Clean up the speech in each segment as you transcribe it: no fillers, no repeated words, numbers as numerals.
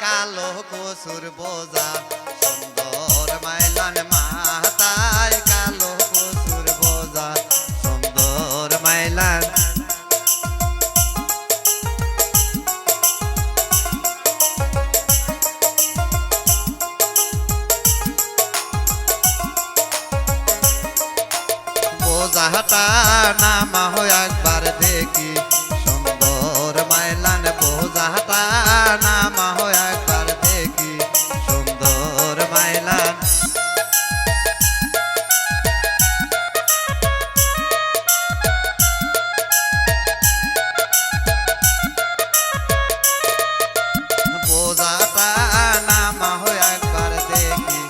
কালো কচুর বোঝা সুন্দর মাইলান মাথায় কালো কচুর বোঝা সুন্দর মাইলান বোঝাটা নামা হয় একবার দেখি সুন্দর মাইলান বোঝাটা নামা হয় একবার দেখি সুন্দর মাইলান বোঝাটা নামা হয় একবার দেখি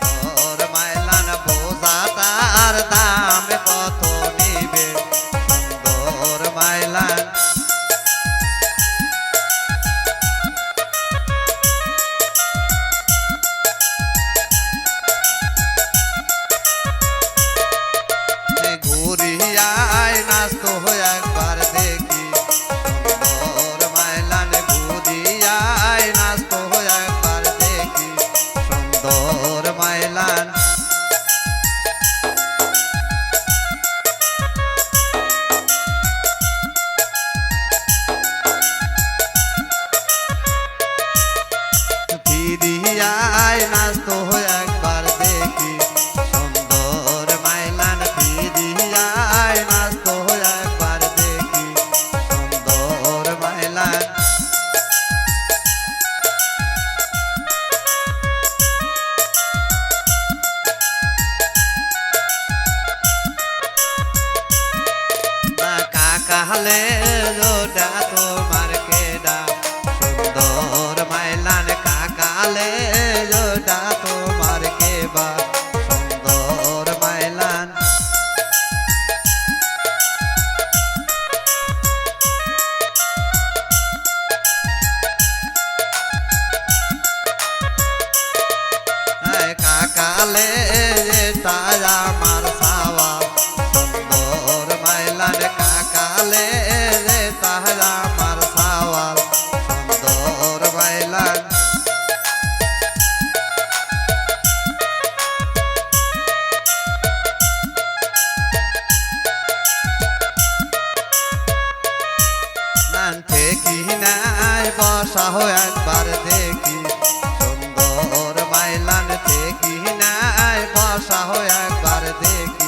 সুন্দর মাইলান বোঝাটার দাম কত নিবে সুন্দর মাইলান ঘুরিয়ায় নাচতো হয় একবার দেখি সুন্দর মাইলান ঘুরিয়ায় নাচতো হয় একবার দেখি সুন্দর মাইলান ফিরিয়ায় নাচতো হয় একবার দেখি সুন্দর মাইলান ফিরিয়ায় নাচতো হয় একবার দেখি সুন্দর মাইলান কাকালে রোডা তোমার কেডা সুন্দর মাইলান কাকালে রোডা তোমার কেবা সুন্দর মাইলান কাকালে তাই আমার সাওয়া সুন্দর মাইলান কাকালে তাই আমার সাওয়া সুন্দর মাইলান থেকে নাই বসা হয় একবার দেখি সুন্দর মাইলান থেকে নাই বসা হয় একবার দেখি